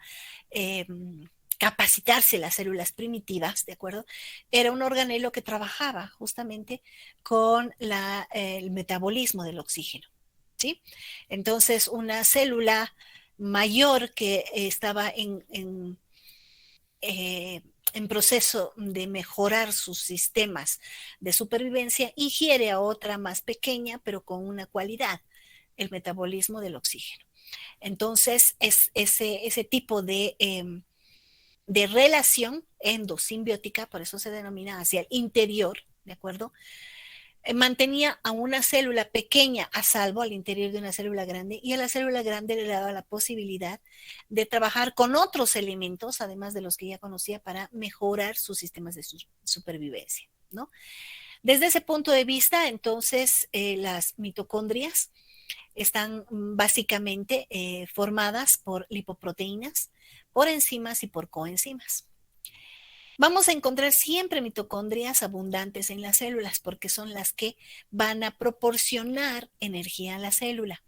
capacitarse las células primitivas, ¿de acuerdo? Era un organelo que trabajaba justamente con el metabolismo del oxígeno, ¿sí? Entonces, una célula mayor que estaba en proceso de mejorar sus sistemas de supervivencia, ingiere a otra más pequeña, pero con una cualidad, el metabolismo del oxígeno. Entonces, es ese tipo de relación endosimbiótica, por eso se denomina hacia el interior, ¿de acuerdo? Mantenía a una célula pequeña a salvo al interior de una célula grande, y a la célula grande le daba la posibilidad de trabajar con otros elementos, además de los que ya conocía, para mejorar sus sistemas de supervivencia, ¿no? Desde ese punto de vista, entonces, las mitocondrias están básicamente formadas por lipoproteínas, por enzimas y por coenzimas. Vamos a encontrar siempre mitocondrias abundantes en las células porque son las que van a proporcionar energía a la célula.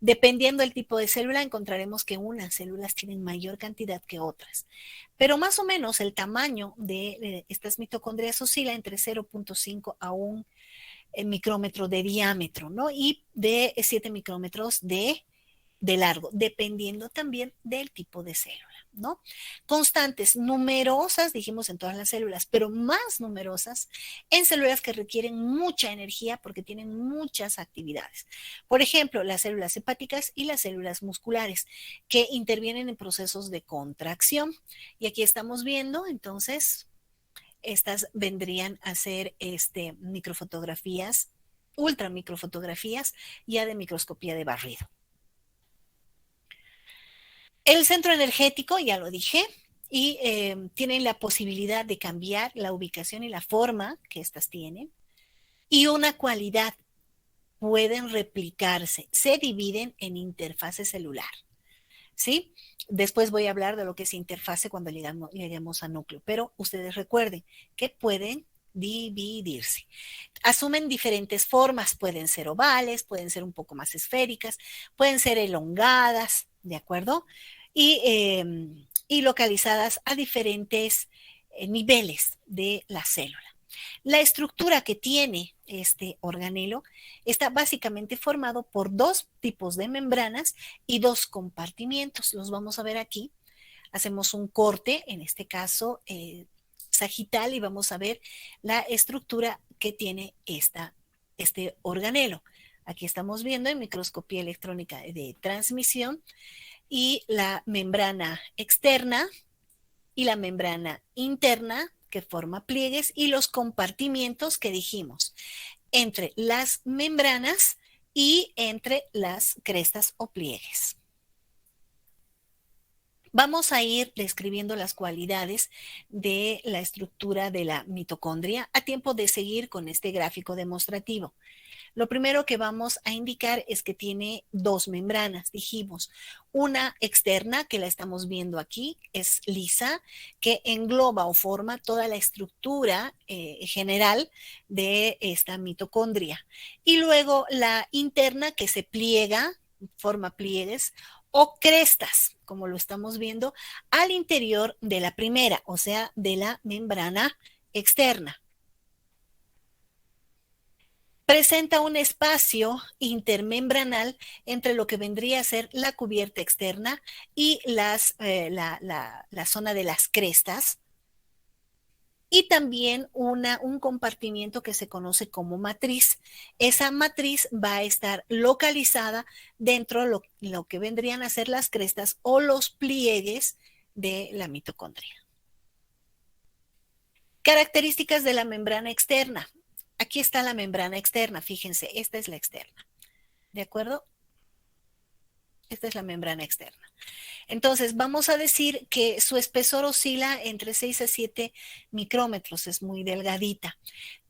Dependiendo del tipo de célula, encontraremos que unas células tienen mayor cantidad que otras. Pero más o menos el tamaño de estas mitocondrias oscila entre 0.5 a 1 micrómetro de diámetro, ¿no? Y de 7 micrómetros de largo, dependiendo también del tipo de célula, ¿no? Constantes, numerosas, dijimos en todas las células, pero más numerosas en células que requieren mucha energía porque tienen muchas actividades. Por ejemplo, las células hepáticas y las células musculares que intervienen en procesos de contracción. Y aquí estamos viendo, entonces, estas vendrían a ser microfotografías, ultramicrofotografías ya de microscopía de barrido. El centro energético, ya lo dije, y tienen la posibilidad de cambiar la ubicación y la forma que éstas tienen. Y una cualidad, pueden replicarse, se dividen en interfase celular, ¿sí? Después voy a hablar de lo que es interfase cuando lleguemos a núcleo, pero ustedes recuerden que pueden dividirse. Asumen diferentes formas, pueden ser ovales, pueden ser un poco más esféricas, pueden ser elongadas, ¿de acuerdo? Y localizadas a diferentes niveles de la célula. La estructura que tiene este organelo está básicamente formado por dos tipos de membranas y dos compartimientos. Los vamos a ver aquí. Hacemos un corte, en este caso sagital, y vamos a ver la estructura que tiene este organelo. Aquí estamos viendo en microscopía electrónica de transmisión y la membrana externa y la membrana interna que forma pliegues y los compartimientos que dijimos entre las membranas y entre las crestas o pliegues. Vamos a ir describiendo las cualidades de la estructura de la mitocondria a tiempo de seguir con este gráfico demostrativo. Lo primero que vamos a indicar es que tiene dos membranas, dijimos. Una externa, que la estamos viendo aquí, es lisa, que engloba o forma toda la estructura general de esta mitocondria. Y luego la interna, que se pliega, forma pliegues o crestas, como lo estamos viendo, al interior de la primera, o sea, de la membrana externa. Presenta un espacio intermembranal entre lo que vendría a ser la cubierta externa y la zona de las crestas, y también un compartimiento que se conoce como matriz. Esa matriz va a estar localizada dentro de lo que vendrían a ser las crestas o los pliegues de la mitocondria. Características de la membrana externa. Aquí está la membrana externa, fíjense, esta es la externa, ¿de acuerdo? Esta es la membrana externa. Entonces, vamos a decir que su espesor oscila entre 6 a 7 micrómetros, es muy delgadita.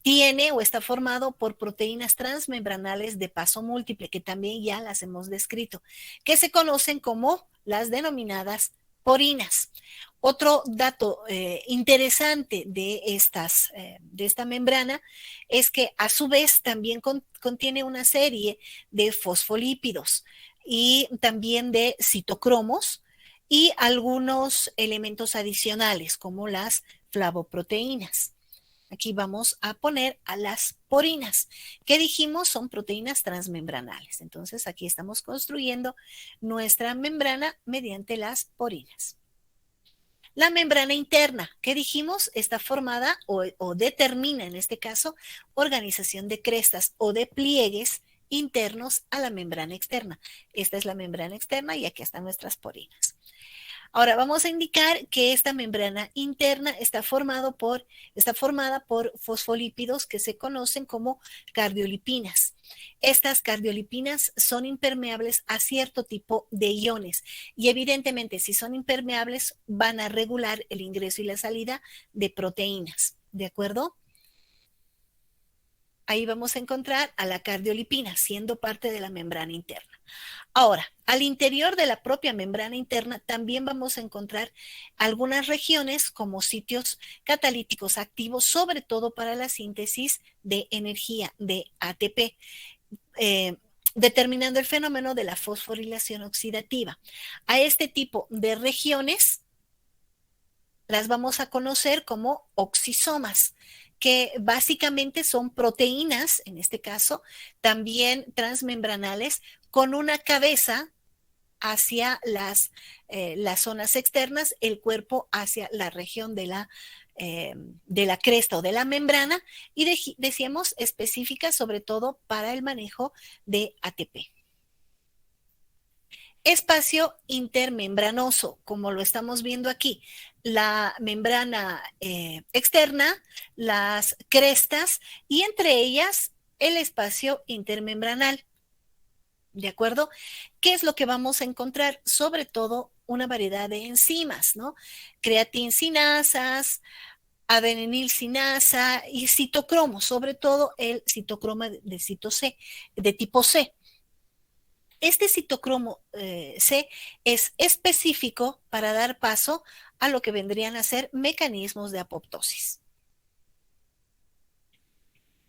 Tiene o está formado por proteínas transmembranales de paso múltiple, que también ya las hemos descrito, que se conocen como las denominadas porinas. Otro dato interesante de esta membrana es que a su vez también contiene una serie de fosfolípidos y también de citocromos y algunos elementos adicionales como las flavoproteínas. Aquí vamos a poner a las porinas, que dijimos son proteínas transmembranales. Entonces aquí estamos construyendo nuestra membrana mediante las porinas. La membrana interna, que dijimos, está formada o determina en este caso organización de crestas o de pliegues internos a la membrana externa. Esta es la membrana externa y aquí están nuestras porinas. Ahora vamos a indicar que esta membrana interna está formada por fosfolípidos que se conocen como cardiolipinas. Estas cardiolipinas son impermeables a cierto tipo de iones y evidentemente si son impermeables van a regular el ingreso y la salida de proteínas, ¿de acuerdo? Ahí vamos a encontrar a la cardiolipina siendo parte de la membrana interna. Ahora, al interior de la propia membrana interna también vamos a encontrar algunas regiones como sitios catalíticos activos, sobre todo para la síntesis de energía, de ATP, determinando el fenómeno de la fosforilación oxidativa. A este tipo de regiones las vamos a conocer como oxisomas, que básicamente son proteínas, en este caso, también transmembranales, con una cabeza hacia las zonas externas, el cuerpo hacia la región de la cresta o de la membrana, y decíamos específica sobre todo para el manejo de ATP. Espacio intermembranoso, como lo estamos viendo aquí, la membrana externa, las crestas y entre ellas el espacio intermembranal. ¿De acuerdo? ¿Qué es lo que vamos a encontrar? Sobre todo una variedad de enzimas, ¿no? Creatinsinasas, adeninilcinasa y citocromo, sobre todo el citocromo de tipo C. Este citocromo C es específico para dar paso a lo que vendrían a ser mecanismos de apoptosis.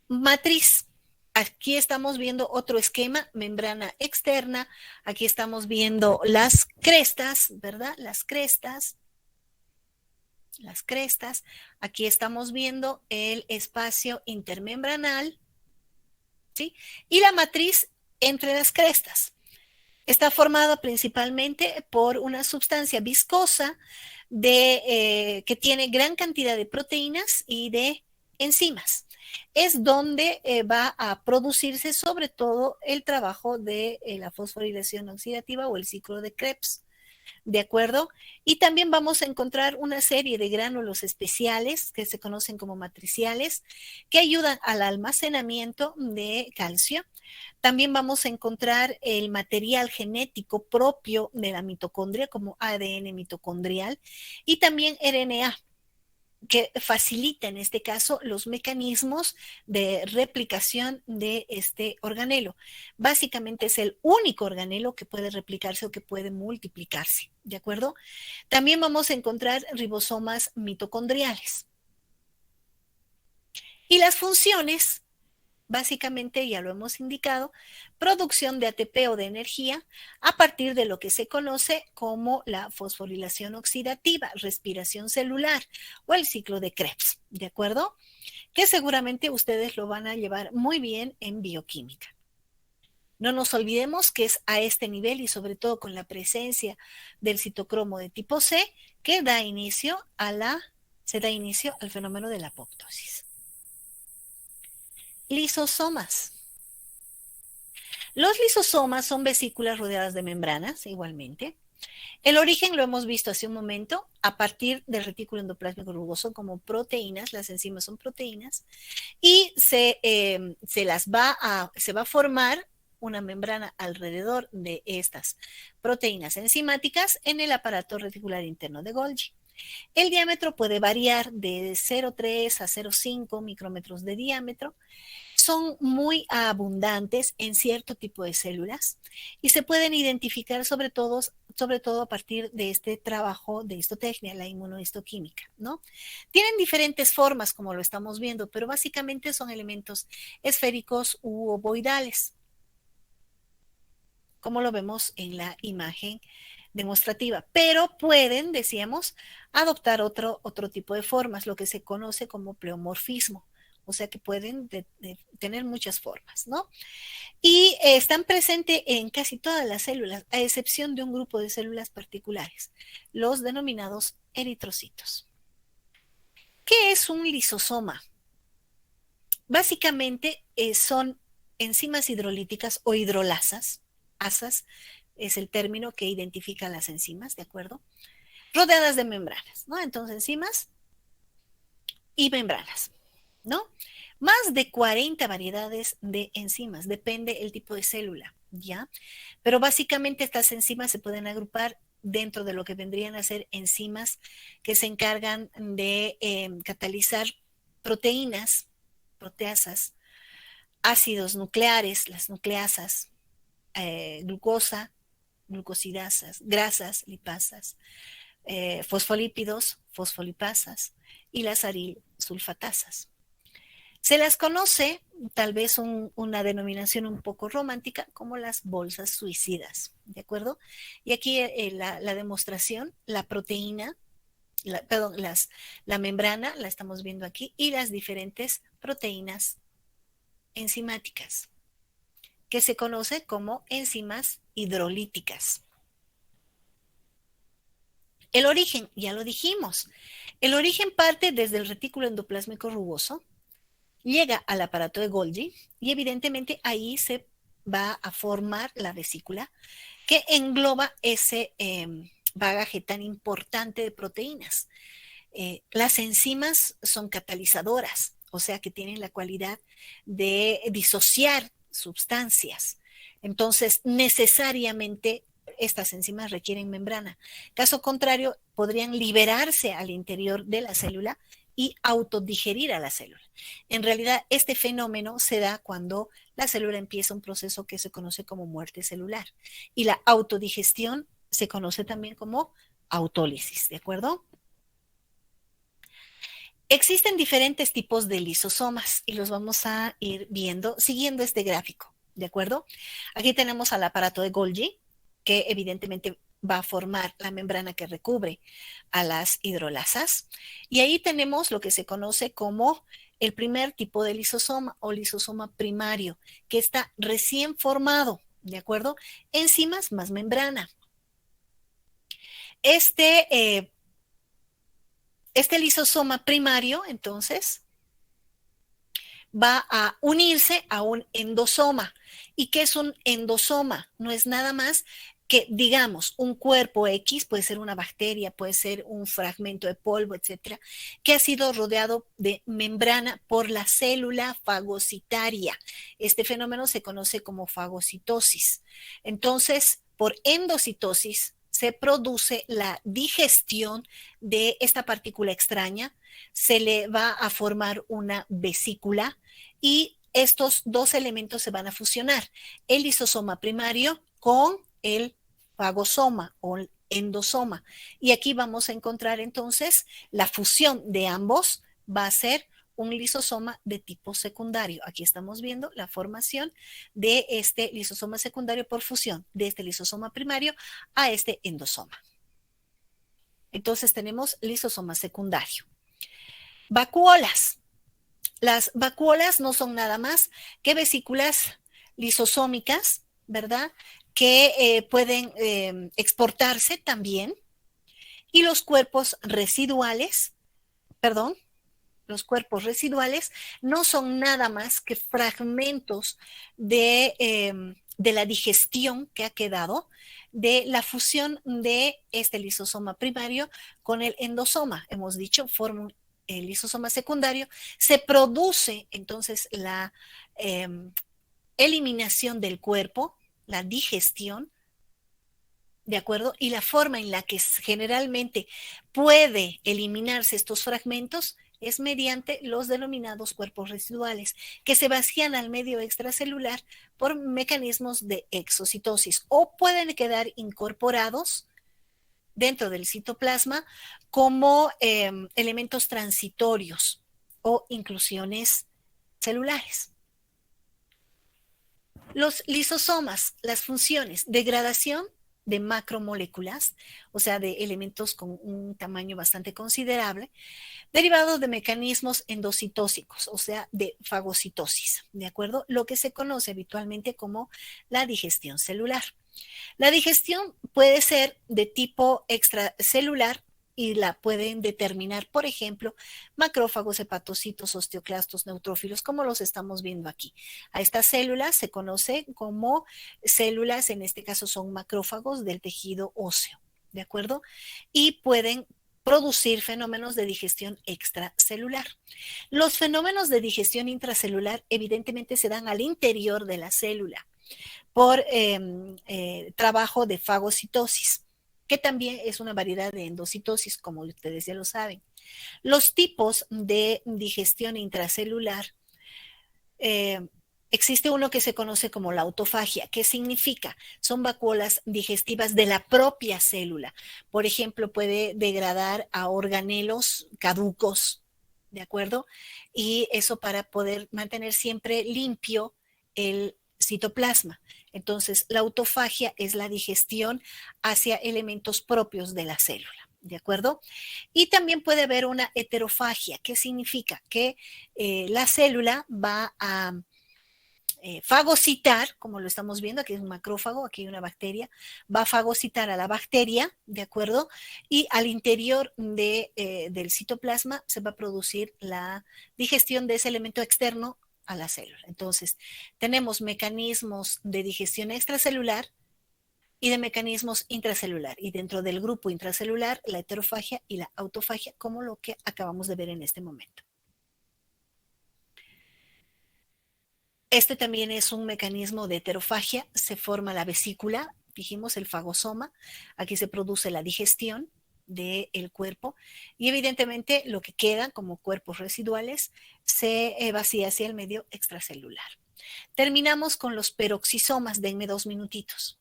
Matriz. Aquí estamos viendo otro esquema, membrana externa. Aquí estamos viendo las crestas, ¿verdad? Las crestas. Aquí estamos viendo el espacio intermembranal, ¿sí? Y la matriz entre las crestas. Está formada principalmente por una sustancia viscosa que tiene gran cantidad de proteínas y de enzimas. Es donde va a producirse sobre todo el trabajo de la fosforilación oxidativa o el ciclo de Krebs. ¿De acuerdo? Y también vamos a encontrar una serie de gránulos especiales que se conocen como matriciales que ayudan al almacenamiento de calcio. También vamos a encontrar el material genético propio de la mitocondria como ADN mitocondrial y también RNA. que facilita en este caso los mecanismos de replicación de este organelo. Básicamente es el único organelo que puede replicarse o que puede multiplicarse, ¿de acuerdo? También vamos a encontrar ribosomas mitocondriales. Y las funciones, básicamente ya lo hemos indicado, producción de ATP o de energía a partir de lo que se conoce como la fosforilación oxidativa, respiración celular o el ciclo de Krebs, ¿de acuerdo? Que seguramente ustedes lo van a llevar muy bien en bioquímica. No nos olvidemos que es a este nivel y sobre todo con la presencia del citocromo de tipo C que se da inicio al fenómeno de la apoptosis. Lisosomas. Los lisosomas son vesículas rodeadas de membranas, igualmente. El origen lo hemos visto hace un momento, a partir del retículo endoplásmico rugoso como proteínas, las enzimas son proteínas, y se va a formar una membrana alrededor de estas proteínas enzimáticas en el aparato reticular interno de Golgi. El diámetro puede variar de 0,3 a 0,5 micrómetros de diámetro. Son muy abundantes en cierto tipo de células y se pueden identificar sobre todo a partir de este trabajo de histotecnia, la inmunohistoquímica, ¿no? Tienen diferentes formas, como lo estamos viendo, pero básicamente son elementos esféricos u ovoidales, como lo vemos en la imagen demostrativa, pero pueden, decíamos, adoptar otro tipo de formas, lo que se conoce como pleomorfismo. O sea que pueden tener muchas formas, ¿no? Y están presentes en casi todas las células, a excepción de un grupo de células particulares, los denominados eritrocitos. ¿Qué es un lisosoma? Básicamente son enzimas hidrolíticas o hidrolasas, asas es el término que identifica las enzimas, ¿de acuerdo? Rodeadas de membranas, ¿no? Entonces, enzimas y membranas, ¿no? Más de 40 variedades de enzimas, depende el tipo de célula, ¿ya? Pero básicamente estas enzimas se pueden agrupar dentro de lo que vendrían a ser enzimas que se encargan de catalizar proteínas, proteasas, ácidos nucleares, las nucleasas, glucosa, glucosidasas, grasas, lipasas, fosfolípidos, fosfolipasas y las arilsulfatasas. Se las conoce, tal vez una denominación un poco romántica, como las bolsas suicidas, ¿de acuerdo? Y aquí la demostración, la proteína, la membrana, la estamos viendo aquí, y las diferentes proteínas enzimáticas, que se conoce como enzimas hidrolíticas. El origen, ya lo dijimos, el origen parte desde el retículo endoplásmico rugoso, llega al aparato de Golgi y evidentemente ahí se va a formar la vesícula que engloba ese bagaje tan importante de proteínas. Las enzimas son catalizadoras, o sea que tienen la cualidad de disociar sustancias. Entonces, necesariamente estas enzimas requieren membrana. Caso contrario, podrían liberarse al interior de la célula y autodigerir a la célula. En realidad, este fenómeno se da cuando la célula empieza un proceso que se conoce como muerte celular. Y la autodigestión se conoce también como autólisis, ¿de acuerdo? Existen diferentes tipos de lisosomas y los vamos a ir viendo siguiendo este gráfico, ¿de acuerdo? Aquí tenemos al aparato de Golgi, que evidentemente va a formar la membrana que recubre a las hidrolasas. Y ahí tenemos lo que se conoce como el primer tipo de lisosoma o lisosoma primario, que está recién formado, ¿de acuerdo? Enzimas más membrana. Este lisosoma primario, entonces, va a unirse a un endosoma. ¿Y qué es un endosoma? No es nada más que, digamos, un cuerpo X, puede ser una bacteria, puede ser un fragmento de polvo, etcétera, que ha sido rodeado de membrana por la célula fagocitaria. Este fenómeno se conoce como fagocitosis. Entonces, por endocitosis se produce la digestión de esta partícula extraña, se le va a formar una vesícula y estos dos elementos se van a fusionar, el lisosoma primario con el fagosoma o el endosoma. Y aquí vamos a encontrar entonces la fusión de ambos va a ser un lisosoma de tipo secundario. Aquí estamos viendo la formación de este lisosoma secundario por fusión de este lisosoma primario a este endosoma. Entonces tenemos lisosoma secundario. Vacuolas. Las vacuolas no son nada más que vesículas lisosómicas, ¿verdad? Que pueden exportarse también. Y los cuerpos residuales, perdón, los cuerpos residuales no son nada más que fragmentos de la digestión que ha quedado de la fusión de este lisosoma primario con el endosoma. Hemos dicho, forman el lisosoma secundario, se produce entonces la eliminación del cuerpo, la digestión, ¿de acuerdo? Y la forma en la que generalmente puede eliminarse estos fragmentos es mediante los denominados cuerpos residuales, que se vacían al medio extracelular por mecanismos de exocitosis o pueden quedar incorporados dentro del citoplasma como elementos transitorios o inclusiones celulares. Los lisosomas, las funciones, degradación de macromoléculas, o sea, de elementos con un tamaño bastante considerable, derivados de mecanismos endocitósicos, o sea, de fagocitosis, ¿de acuerdo? Lo que se conoce habitualmente como la digestión celular. La digestión puede ser de tipo extracelular y la pueden determinar, por ejemplo, macrófagos, hepatocitos, osteoclastos, neutrófilos, como los estamos viendo aquí. A estas células se conoce como células, en este caso son macrófagos del tejido óseo, ¿de acuerdo? Y pueden producir fenómenos de digestión extracelular. Los fenómenos de digestión intracelular evidentemente se dan al interior de la célula por trabajo de fagocitosis, que también es una variedad de endocitosis, como ustedes ya lo saben. Los tipos de digestión intracelular, existe uno que se conoce como la autofagia. ¿Qué significa? Son vacuolas digestivas de la propia célula. Por ejemplo, puede degradar a organelos caducos, ¿de acuerdo? Y eso para poder mantener siempre limpio el citoplasma. Entonces, la autofagia es la digestión hacia elementos propios de la célula, ¿de acuerdo? Y también puede haber una heterofagia. ¿Qué significa? Que la célula va a fagocitar, como lo estamos viendo, aquí es un macrófago, aquí hay una bacteria, va a fagocitar a la bacteria, ¿de acuerdo? Y al interior del citoplasma se va a producir la digestión de ese elemento externo a la célula. Entonces, tenemos mecanismos de digestión extracelular y de mecanismos intracelular. Y dentro del grupo intracelular, la heterofagia y la autofagia, como lo que acabamos de ver en este momento. Este también es un mecanismo de heterofagia. Se forma la vesícula, dijimos el fagosoma. Aquí se produce la digestión del cuerpo y evidentemente lo que queda como cuerpos residuales se vacía hacia el medio extracelular. Terminamos con los peroxisomas. Denme 2 minutitos.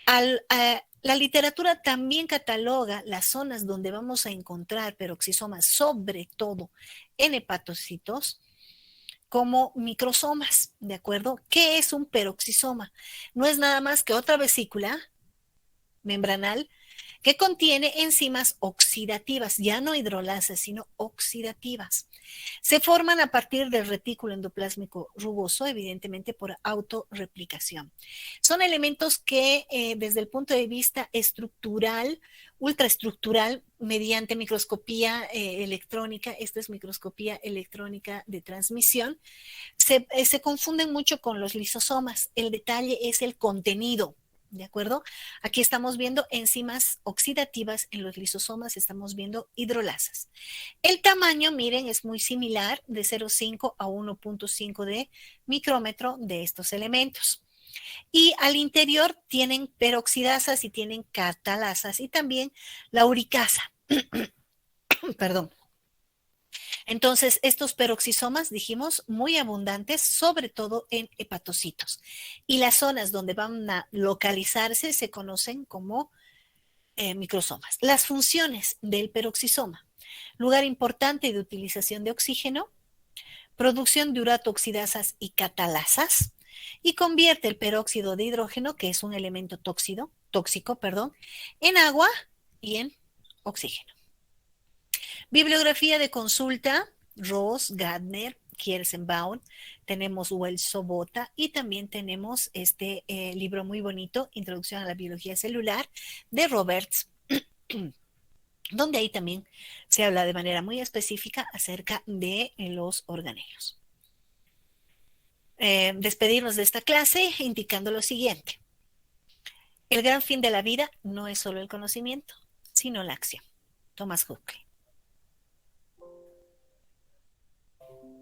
La literatura también cataloga las zonas donde vamos a encontrar peroxisomas, sobre todo en hepatocitos, como microsomas, ¿de acuerdo? ¿Qué es un peroxisoma? No es nada más que otra vesícula membranal que contiene enzimas oxidativas, ya no hidrolasas, sino oxidativas. Se forman a partir del retículo endoplásmico rugoso, evidentemente por autorreplicación. Son elementos que desde el punto de vista estructural, ultraestructural, mediante microscopía electrónica, esto es microscopía electrónica de transmisión, se confunden mucho con los lisosomas. El detalle es el contenido. ¿De acuerdo? Aquí estamos viendo enzimas oxidativas, en los lisosomas estamos viendo hidrolasas. El tamaño, miren, es muy similar, de 0,5 a 1,5 de micrómetro de estos elementos. Y al interior tienen peroxidasas y tienen catalasas y también la uricasa. Perdón. Entonces, estos peroxisomas, dijimos, muy abundantes, sobre todo en hepatocitos. Y las zonas donde van a localizarse se conocen como microsomas. Las funciones del peroxisoma: lugar importante de utilización de oxígeno, producción de urato oxidasas y catalasas, y convierte el peróxido de hidrógeno, que es un elemento tóxico, en agua y en oxígeno. Bibliografía de consulta: Ross, Gardner, Kiersенbaum, tenemos Wells-Sobota y también tenemos este libro muy bonito, Introducción a la Biología Celular, de Roberts, donde ahí también se habla de manera muy específica acerca de los organelos. Despedirnos de esta clase indicando lo siguiente: el gran fin de la vida no es solo el conocimiento, sino la acción. Thomas Huxley.